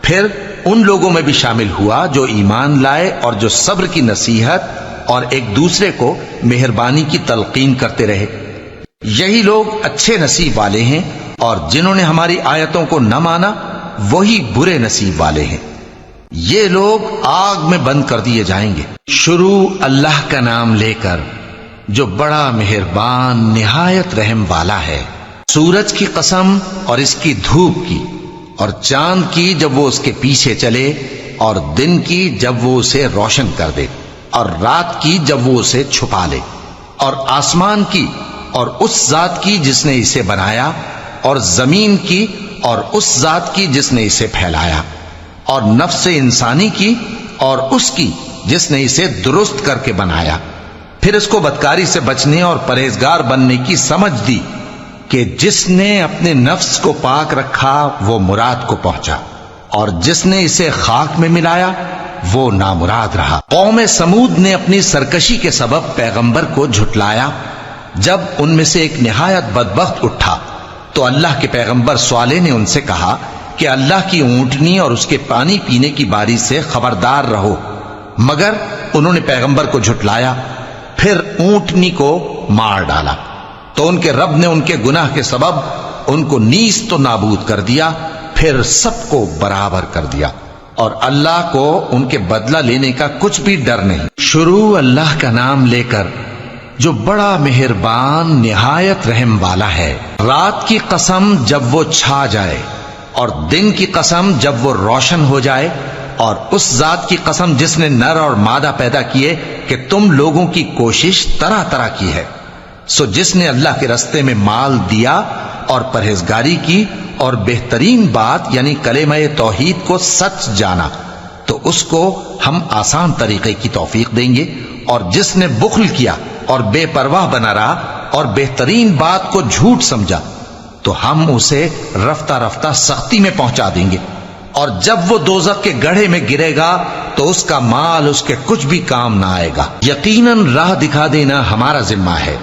پھر ان لوگوں میں بھی شامل ہوا جو ایمان لائے اور جو صبر کی نصیحت اور ایک دوسرے کو مہربانی کی تلقین کرتے رہے۔ یہی لوگ اچھے نصیب والے ہیں، اور جنہوں نے ہماری آیتوں کو نہ مانا وہی برے نصیب والے ہیں۔ یہ لوگ آگ میں بند کر دیے جائیں گے۔ شروع اللہ کا نام لے کر جو بڑا مہربان نہایت رحم والا ہے۔ سورج کی قسم اور اس کی دھوپ کی، اور چاند کی جب وہ اس کے پیچھے چلے، اور دن کی جب وہ اسے روشن کر دے، اور رات کی جب وہ اسے چھپا لے۔ اور آسمان کی اور اس ذات کی جس نے اسے بنایا، اور زمین کی اور اس ذات کی جس نے اسے پھیلایا، اور نفس انسانی کی اور اس کی جس نے اسے درست کر کے بنایا۔ پھر اس کو بدکاری سے بچنے اور پرہیزگار بننے کی سمجھ دی کہ جس نے اپنے نفس کو پاک رکھا وہ مراد کو پہنچا، اور جس نے اسے خاک میں ملایا وہ نامراد رہا۔ قوم سمود نے اپنی سرکشی کے سبب پیغمبر کو جھٹلایا۔ جب ان میں سے ایک نہایت بدبخت اٹھا تو اللہ کے پیغمبر صالح نے ان سے کہا کہ اللہ کی اونٹنی اور اس کے پانی پینے کی باری سے خبردار رہو، مگر انہوں نے پیغمبر کو جھٹلایا۔ پھر اونٹنی کو مار ڈالا تو ان کے رب نے ان کے گناہ کے سبب ان کو نیست و نابود کر دیا، پھر سب کو برابر کر دیا، اور اللہ کو ان کے بدلہ لینے کا کچھ بھی ڈر نہیں۔ شروع اللہ کا نام لے کر جو بڑا مہربان نہایت رحم والا ہے۔ رات کی قسم جب وہ چھا جائے، اور دن کی قسم جب وہ روشن ہو جائے، اور اس ذات کی قسم جس نے نر اور مادہ پیدا کیے کہ تم لوگوں کی کوشش طرح طرح کی ہے۔ سو جس نے اللہ کے رستے میں مال دیا اور پرہیزگاری کی اور بہترین بات یعنی کلمہ توحید کو سچ جانا، تو اس کو ہم آسان طریقے کی توفیق دیں گے، اور جس نے بخل کیا اور بے پرواہ بنا رہا اور بہترین بات کو جھوٹ سمجھا، تو ہم اسے رفتہ رفتہ سختی میں پہنچا دیں گے، اور جب وہ دوزخ کے گڑھے میں گرے گا تو اس کا مال اس کے کچھ بھی کام نہ آئے گا۔ یقیناً راہ دکھا دینا ہمارا ذمہ ہے،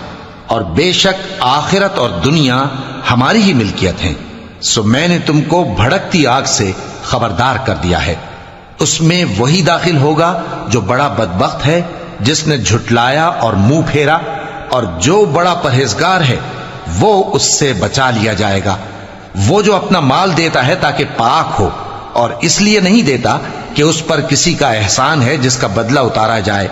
اور بے شک آخرت اور دنیا ہماری ہی ملکیت ہیں۔ سو میں نے تم کو بھڑکتی آگ سے خبردار کر دیا ہے، اس میں وہی داخل ہوگا جو بڑا بدبخت ہے، جس نے جھٹلایا اور منہ پھیرا، اور جو بڑا پرہیزگار ہے وہ اس سے بچا لیا جائے گا۔ وہ جو اپنا مال دیتا ہے تاکہ پاک ہو، اور اس لیے نہیں دیتا کہ اس پر کسی کا احسان ہے جس کا بدلہ اتارا جائے،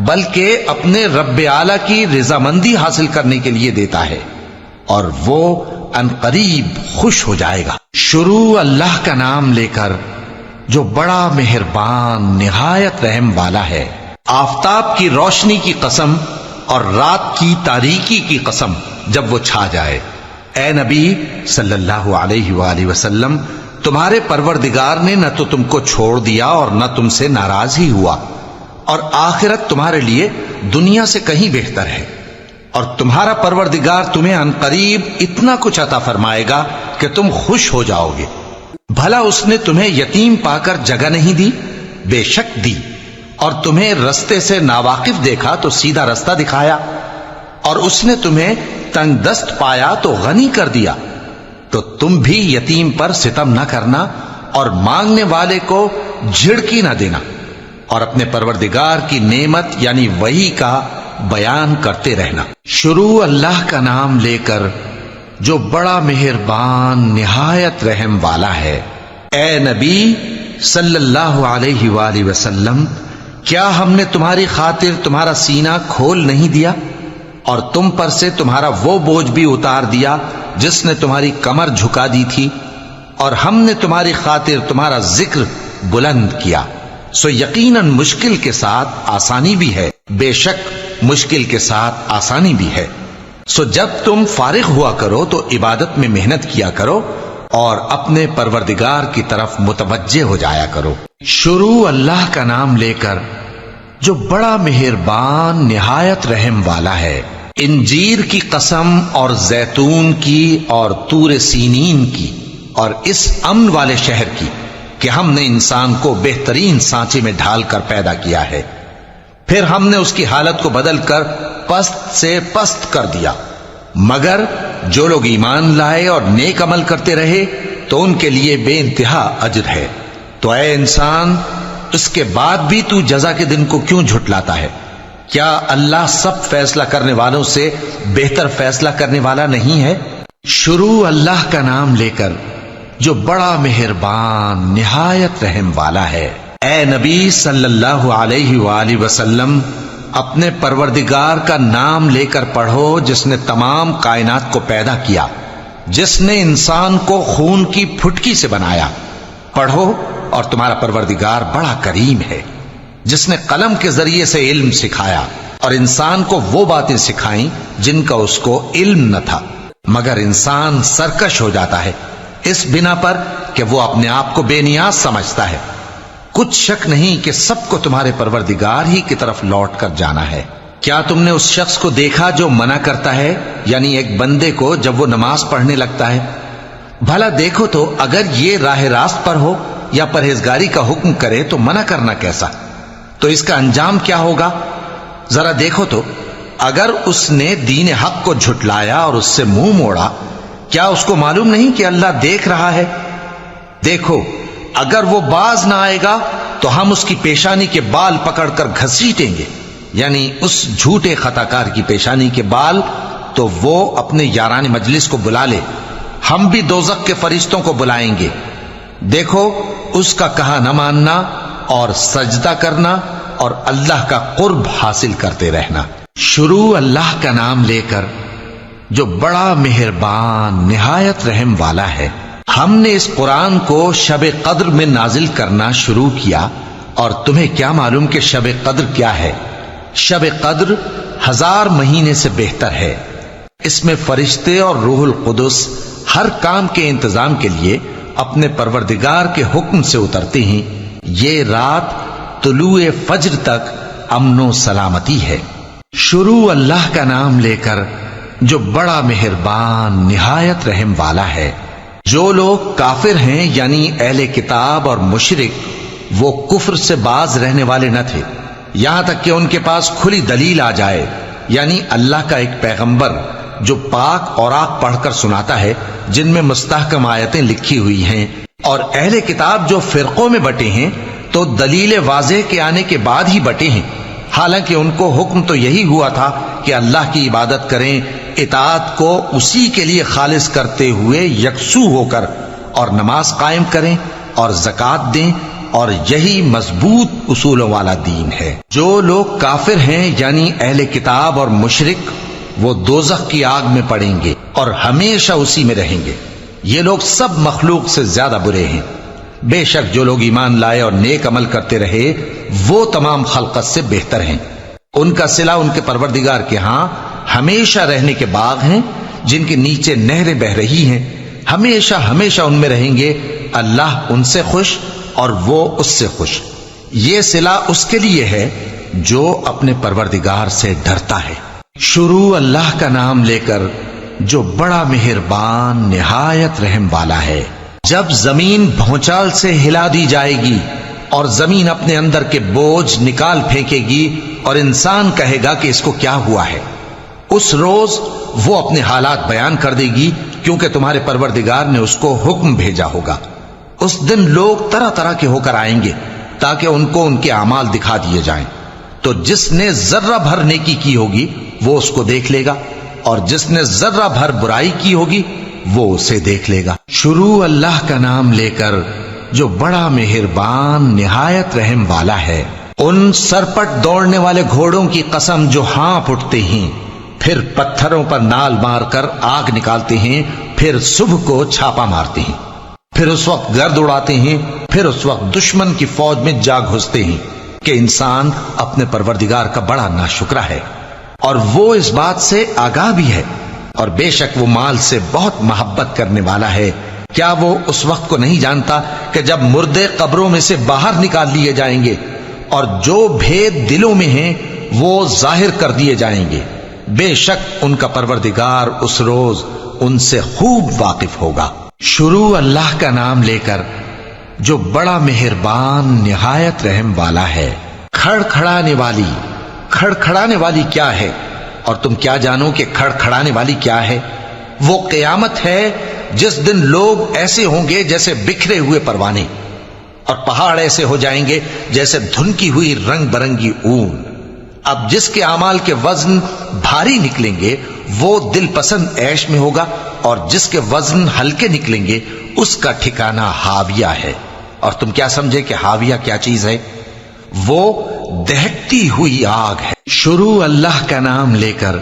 بلکہ اپنے رب اعلیٰ کی رضامندی حاصل کرنے کے لیے دیتا ہے، اور وہ عنقریب خوش ہو جائے گا۔ شروع اللہ کا نام لے کر جو بڑا مہربان نہایت رحم والا ہے۔ آفتاب کی روشنی کی قسم اور رات کی تاریکی کی قسم جب وہ چھا جائے۔ اے نبی صلی اللہ علیہ وآلہ وسلم، تمہارے پروردگار نے نہ تو تم کو چھوڑ دیا اور نہ تم سے ناراض ہی ہوا، اور آخرت تمہارے لیے دنیا سے کہیں بہتر ہے، اور تمہارا پروردگار تمہیں عنقریب اتنا کچھ عطا فرمائے گا کہ تم خوش ہو جاؤ گے۔ بھلا اس نے تمہیں یتیم پا کر جگہ نہیں دی؟ بے شک دی، اور تمہیں رستے سے ناواقف دیکھا تو سیدھا رستہ دکھایا، اور اس نے تمہیں تنگ دست پایا تو غنی کر دیا۔ تو تم بھی یتیم پر ستم نہ کرنا، اور مانگنے والے کو جھڑکی نہ دینا، اور اپنے پروردگار کی نعمت یعنی وحی کا بیان کرتے رہنا۔ شروع اللہ کا نام لے کر جو بڑا مہربان نہایت رحم والا ہے۔ اے نبی صلی اللہ علیہ وآلہ وسلم، کیا ہم نے تمہاری خاطر تمہارا سینہ کھول نہیں دیا، اور تم پر سے تمہارا وہ بوجھ بھی اتار دیا جس نے تمہاری کمر جھکا دی تھی، اور ہم نے تمہاری خاطر تمہارا ذکر بلند کیا۔ سو یقیناً مشکل کے ساتھ آسانی بھی ہے، بے شک مشکل کے ساتھ آسانی بھی ہے۔ سو جب تم فارغ ہوا کرو تو عبادت میں محنت کیا کرو، اور اپنے پروردگار کی طرف متوجہ ہو جایا کرو۔ شروع اللہ کا نام لے کر جو بڑا مہربان نہایت رحم والا ہے۔ انجیر کی قسم اور زیتون کی اور طور سینین کی اور اس امن والے شہر کی کہ ہم نے انسان کو بہترین سانچے میں ڈھال کر پیدا کیا ہے، پھر ہم نے اس کی حالت کو بدل کر پست سے پست کر دیا، مگر جو لوگ ایمان لائے اور نیک عمل کرتے رہے تو ان کے لیے بے انتہا اجر ہے۔ تو اے انسان، اس کے بعد بھی تو جزا کے دن کو کیوں جھٹلاتا ہے؟ کیا اللہ سب فیصلہ کرنے والوں سے بہتر فیصلہ کرنے والا نہیں ہے؟ شروع اللہ کا نام لے کر جو بڑا مہربان نہایت رحم والا ہے۔ اے نبی صلی اللہ علیہ وآلہ وسلم، اپنے پروردگار کا نام لے کر پڑھو جس نے تمام کائنات کو پیدا کیا، جس نے انسان کو خون کی پھٹکی سے بنایا۔ پڑھو، اور تمہارا پروردگار بڑا کریم ہے، جس نے قلم کے ذریعے سے علم سکھایا، اور انسان کو وہ باتیں سکھائیں جن کا اس کو علم نہ تھا، مگر انسان سرکش ہو جاتا ہے اس بنا پر کہ وہ اپنے آپ کو بے نیاز سمجھتا ہے۔ کچھ شک نہیں کہ سب کو تمہارے پروردگار ہی کی طرف لوٹ کر جانا ہے۔ کیا تم نے اس شخص کو دیکھا جو منع کرتا ہے، یعنی ایک بندے کو جب وہ نماز پڑھنے لگتا ہے؟ بھلا دیکھو تو اگر یہ راہ راست پر ہو یا پرہیزگاری کا حکم کرے تو منع کرنا کیسا؟ تو اس کا انجام کیا ہوگا؟ ذرا دیکھو تو اگر اس نے دین حق کو جھٹلایا اور اس سے منہ موڑا، کیا اس کو معلوم نہیں کہ اللہ دیکھ رہا ہے؟ دیکھو اگر وہ باز نہ آئے گا تو ہم اس کی پیشانی کے بال پکڑ کر گھسیٹیں گے، یعنی اس جھوٹے خطا کار کی پیشانی کے بال، تو وہ اپنے یاران مجلس کو بلا لے، ہم بھی دوزخ کے فرشتوں کو بلائیں گے۔ دیکھو اس کا کہا نہ ماننا اور سجدہ کرنا اور اللہ کا قرب حاصل کرتے رہنا۔ شروع اللہ کا نام لے کر جو بڑا مہربان نہایت رحم والا ہے۔ ہم نے اس قرآن کو شب قدر میں نازل کرنا شروع کیا، اور تمہیں کیا معلوم کہ شب قدر کیا ہے؟ شب قدر 1000 مہینے سے بہتر ہے۔ اس میں فرشتے اور روح القدس ہر کام کے انتظام کے لیے اپنے پروردگار کے حکم سے اترتے ہیں۔ یہ رات طلوع فجر تک امن و سلامتی ہے۔ شروع اللہ کا نام لے کر جو بڑا مہربان نہایت رحم والا ہے۔ جو لوگ کافر ہیں یعنی اہل کتاب اور مشرک، وہ کفر سے باز رہنے والے نہ تھے یہاں تک کہ ان کے پاس کھلی دلیل آ جائے، یعنی اللہ کا ایک پیغمبر جو پاک اوراق پڑھ کر سناتا ہے جن میں مستحکم آیتیں لکھی ہوئی ہیں۔ اور اہل کتاب جو فرقوں میں بٹے ہیں تو دلیل واضح کے آنے کے بعد ہی بٹے ہیں، حالانکہ ان کو حکم تو یہی ہوا تھا کہ اللہ کی عبادت کریں، اطاعت کو اسی کے لیے خالص کرتے ہوئے یکسو ہو کر، اور نماز قائم کریں اور زکوٰۃ دیں، اور یہی مضبوط اصولوں والا دین ہے۔ جو لوگ کافر ہیں یعنی اہل کتاب اور مشرک، وہ دوزخ کی آگ میں پڑیں گے اور ہمیشہ اسی میں رہیں گے۔ یہ لوگ سب مخلوق سے زیادہ برے ہیں۔ بے شک جو لوگ ایمان لائے اور نیک عمل کرتے رہے وہ تمام خلقت سے بہتر ہیں۔ ان کا صلہ ان کے پروردگار کے ہاں ہمیشہ رہنے کے باغ ہیں جن کے نیچے نہریں بہ رہی ہیں، ہمیشہ ہمیشہ ان میں رہیں گے۔ اللہ ان سے خوش اور وہ اس سے خوش۔ یہ صلہ اس کے لیے ہے جو اپنے پروردگار سے ڈرتا ہے۔ شروع اللہ کا نام لے کر جو بڑا مہربان نہایت رحم والا ہے۔ جب زمین بھونچال سے ہلا دی جائے گی اور زمین اپنے اندر کے بوجھ نکال پھینکے گی اور انسان کہے گا کہ اس کو کیا ہوا ہے، اس روز وہ اپنے حالات بیان کر دے گی، کیونکہ تمہارے پروردگار نے اس کو حکم بھیجا ہوگا۔ اس دن لوگ طرح طرح کے ہو کر آئیں گے تاکہ ان کو ان کے اعمال دکھا دیے جائیں۔ تو جس نے ذرہ بھر نیکی کی ہوگی وہ اس کو دیکھ لے گا، اور جس نے ذرہ بھر برائی کی ہوگی وہ اسے دیکھ لے گا۔ شروع اللہ کا نام لے کر جو بڑا مہربان نہایت رحم والا ہے۔ ان سرپٹ دوڑنے والے گھوڑوں کی قسم جو ہانپ اٹھتے ہیں، پھر پتھروں پر نال مار کر آگ نکالتے ہیں، پھر صبح کو چھاپا مارتے ہیں، پھر اس وقت گرد اڑاتے ہیں، پھر اس وقت دشمن کی فوج میں جا گھستے ہیں کہ انسان اپنے پروردگار کا بڑا ناشکرا ہے، اور وہ اس بات سے آگاہ بھی ہے، اور بے شک وہ مال سے بہت محبت کرنے والا ہے۔ کیا وہ اس وقت کو نہیں جانتا کہ جب مردے قبروں میں سے باہر نکال لیے جائیں گے اور جو بھید دلوں میں ہیں وہ ظاہر کر دیے جائیں گے؟ بے شک ان کا پروردگار اس روز ان سے خوب واقف ہوگا۔ شروع اللہ کا نام لے کر جو بڑا مہربان نہایت رحم والا ہے۔ کھڑکھڑانے والی، کھڑکھڑانے والی کیا ہے؟ اور تم کیا جانو کہ کھڑکھڑانے والی کیا ہے؟ وہ قیامت ہے جس دن لوگ ایسے ہوں گے جیسے بکھرے ہوئے پروانے، اور پہاڑ ایسے ہو جائیں گے جیسے دھنکی ہوئی رنگ برنگی اون۔ اب جس کے اعمال کے وزن بھاری نکلیں گے وہ دل پسند عیش میں ہوگا، اور جس کے وزن ہلکے نکلیں گے اس کا ٹھکانہ ہاویہ ہے۔ اور تم کیا سمجھے کہ ہاویہ کیا چیز ہے؟ وہ دہکتی ہوئی آگ ہے۔ شروع اللہ کا نام لے کر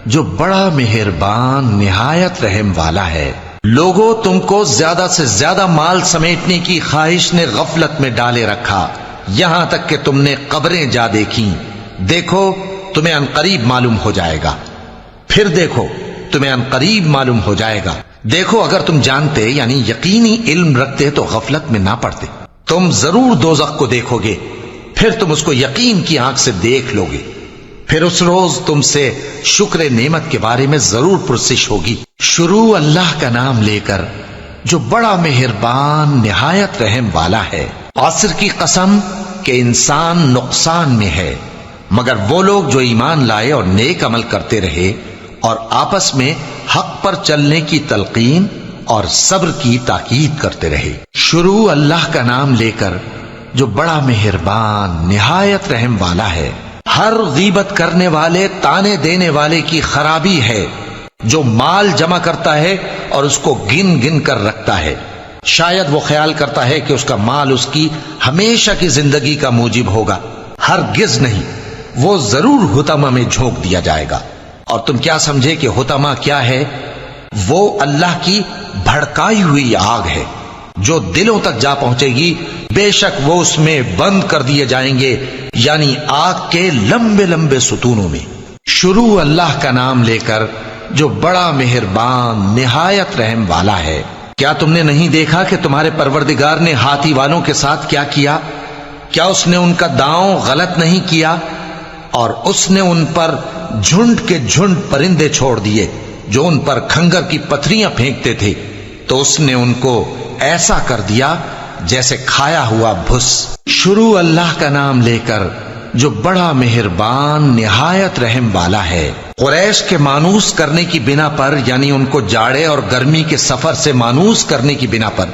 جو بڑا مہربان نہایت رحم والا ہے۔ لوگوں، تم کو زیادہ سے زیادہ مال سمیٹنے کی خواہش نے غفلت میں ڈالے رکھا، یہاں تک کہ تم نے قبریں جا دیکھیں۔ دیکھو تمہیں عنقریب معلوم ہو جائے گا، پھر دیکھو تمہیں عنقریب معلوم ہو جائے گا۔ دیکھو اگر تم جانتے یعنی یقینی علم رکھتے تو غفلت میں نہ پڑتے۔ تم ضرور دوزخ کو دیکھو گے، پھر تم اس کو یقین کی آنکھ سے دیکھ لو گے، پھر اس روز تم سے شکر نعمت کے بارے میں ضرور پرسش ہوگی۔ شروع اللہ کا نام لے کر جو بڑا مہربان نہایت رحم والا ہے۔ عصر کی قسم کہ انسان نقصان میں ہے مگر وہ لوگ جو ایمان لائے اور نیک عمل کرتے رہے اور آپس میں حق پر چلنے کی تلقین اور صبر کی تاکید کرتے رہے۔ شروع اللہ کا نام لے کر جو بڑا مہربان نہایت رحم والا ہے۔ ہر غیبت کرنے والے تانے دینے والے کی خرابی ہے جو مال جمع کرتا ہے اور اس کو گن گن کر رکھتا ہے، شاید وہ خیال کرتا ہے کہ اس کا مال اس کی ہمیشہ کی زندگی کا موجب ہوگا، ہرگز نہیں، وہ ضرور حطمہ میں جھونک دیا جائے گا۔ اور تم کیا سمجھے کہ حطمہ کیا ہے؟ وہ اللہ کی بھڑکائی ہوئی آگ ہے جو دلوں تک جا پہنچے گی، بے شک وہ اس میں بند کر دیے جائیں گے، یعنی آگ کے لمبے لمبے ستونوں میں۔ شروع اللہ کا نام لے کر جو بڑا مہربان نہایت رحم والا ہے۔ کیا تم نے نہیں دیکھا کہ تمہارے پروردگار نے ہاتھی والوں کے ساتھ کیا کیا؟ کیا اس نے ان کا داؤں غلط نہیں کیا؟ اور اس نے ان پر جھنڈ کے جھنڈ پرندے چھوڑ دیے جو ان پر کھنگر کی پتھریاں پھینکتے تھے، تو اس نے ان کو ایسا کر دیا جیسے کھایا ہوا بھس۔ شروع اللہ کا نام لے کر جو بڑا مہربان نہایت رحم والا ہے۔ قریش کے مانوس کرنے کی بنا پر، یعنی ان کو جاڑے اور گرمی کے سفر سے مانوس کرنے کی بنا پر،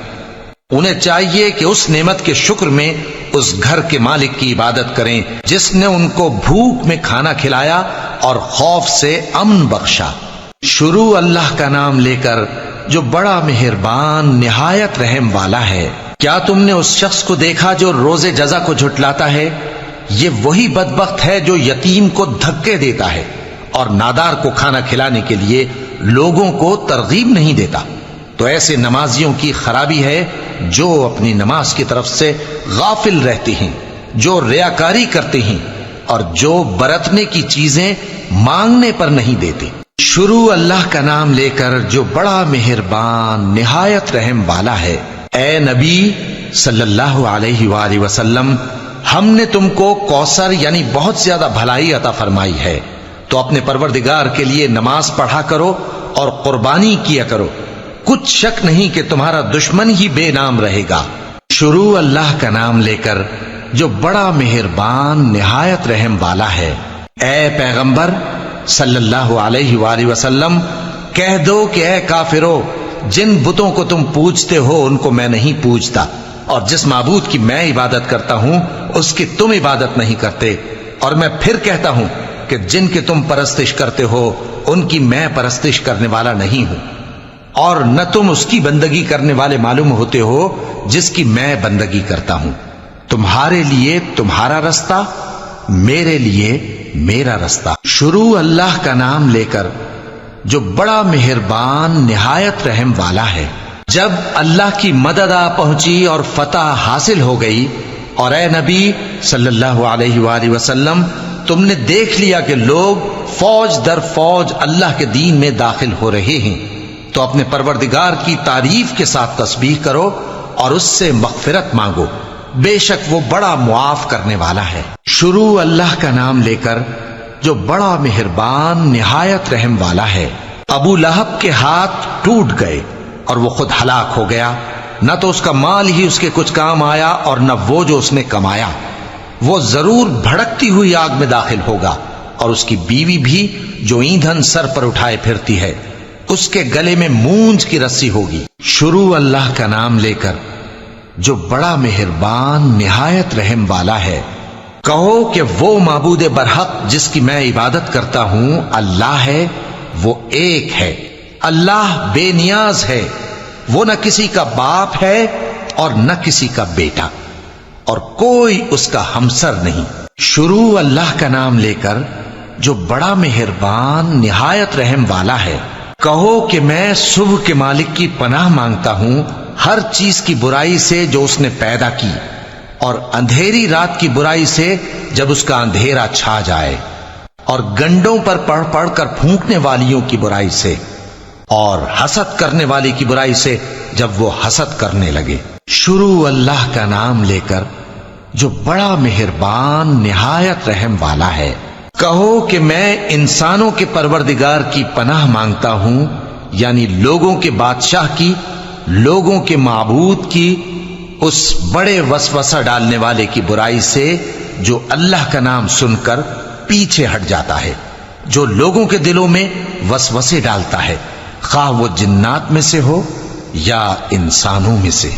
انہیں چاہیے کہ اس نعمت کے شکر میں اس گھر کے مالک کی عبادت کریں جس نے ان کو بھوک میں کھانا کھلایا اور خوف سے امن بخشا۔ شروع اللہ کا نام لے کر جو بڑا مہربان نہایت رحم والا ہے۔ کیا تم نے اس شخص کو دیکھا جو روز جزا کو جھٹلاتا ہے؟ یہ وہی بدبخت ہے جو یتیم کو دھکے دیتا ہے اور نادار کو کھانا کھلانے کے لیے لوگوں کو ترغیب نہیں دیتا۔ تو ایسے نمازیوں کی خرابی ہے جو اپنی نماز کی طرف سے غافل رہتے ہیں، جو ریاکاری کرتے ہیں اور جو برتنے کی چیزیں مانگنے پر نہیں دیتے۔ شروع اللہ کا نام لے کر جو بڑا مہربان نہایت رحم والا ہے۔ اے نبی صلی اللہ علیہ وآلہ وسلم، ہم نے تم کو کوثر یعنی بہت زیادہ بھلائی عطا فرمائی ہے، تو اپنے پروردگار کے لیے نماز پڑھا کرو اور قربانی کیا کرو، کچھ شک نہیں کہ تمہارا دشمن ہی بے نام رہے گا۔ شروع اللہ کا نام لے کر جو بڑا مہربان نہایت رحم والا ہے۔ اے پیغمبر صلی اللہ علیہ وآلہ وسلم، کہہ دو کہ اے کافرو، جن بتوں کو تم پوجتے ہو ان کو میں نہیں پوجتا، اور جس معبود کی میں عبادت کرتا ہوں اس کی تم عبادت نہیں کرتے، اور میں پھر کہتا ہوں کہ جن کی تم پرستش کرتے ہو ان کی میں پرستش کرنے والا نہیں ہوں، اور نہ تم اس کی بندگی کرنے والے معلوم ہوتے ہو جس کی میں بندگی کرتا ہوں۔ تمہارے لیے تمہارا رستہ، میرے لیے میرا رستہ۔ شروع اللہ کا نام لے کر جو بڑا مہربان نہایت رحم والا ہے۔ جب اللہ کی مدد آ پہنچی اور فتح حاصل ہو گئی، اور اے نبی صلی اللہ علیہ وآلہ وسلم، تم نے دیکھ لیا کہ لوگ فوج در فوج اللہ کے دین میں داخل ہو رہے ہیں، تو اپنے پروردگار کی تعریف کے ساتھ تسبیح کرو اور اس سے مغفرت مانگو، بے شک وہ بڑا معاف کرنے والا ہے۔ شروع اللہ کا نام لے کر جو بڑا مہربان نہایت رحم والا ہے۔ ابو لہب کے ہاتھ ٹوٹ گئے اور وہ خود ہلاک ہو گیا، نہ تو اس کا مال ہی اس کے کچھ کام آیا اور نہ وہ جو اس نے کمایا۔ وہ ضرور بھڑکتی ہوئی آگ میں داخل ہوگا، اور اس کی بیوی بھی جو ایندھن سر پر اٹھائے پھرتی ہے، اس کے گلے میں مونج کی رسی ہوگی۔ شروع اللہ کا نام لے کر جو بڑا مہربان نہایت رحم والا ہے۔ کہو کہ وہ معبود برحق جس کی میں عبادت کرتا ہوں اللہ ہے، وہ ایک ہے، اللہ بے نیاز ہے، وہ نہ کسی کا باپ ہے اور نہ کسی کا بیٹا، اور کوئی اس کا ہمسر نہیں۔ شروع اللہ کا نام لے کر جو بڑا مہربان نہایت رحم والا ہے۔ کہو کہ میں صبح کے مالک کی پناہ مانگتا ہوں ہر چیز کی برائی سے جو اس نے پیدا کی، اور اندھیری رات کی برائی سے جب اس کا اندھیرا چھا جائے، اور گنڈوں پر پڑھ پڑھ کر پھونکنے والیوں کی برائی سے، اور حسد کرنے والی کی برائی سے جب وہ حسد کرنے لگے۔ شروع اللہ کا نام لے کر جو بڑا مہربان نہایت رحم والا ہے۔ کہو کہ میں انسانوں کے پروردگار کی پناہ مانگتا ہوں، یعنی لوگوں کے بادشاہ کی، لوگوں کے معبود کی، اس بڑے وسوسہ ڈالنے والے کی برائی سے جو اللہ کا نام سن کر پیچھے ہٹ جاتا ہے، جو لوگوں کے دلوں میں وسوسے ڈالتا ہے، خواہ وہ جنات میں سے ہو یا انسانوں میں سے۔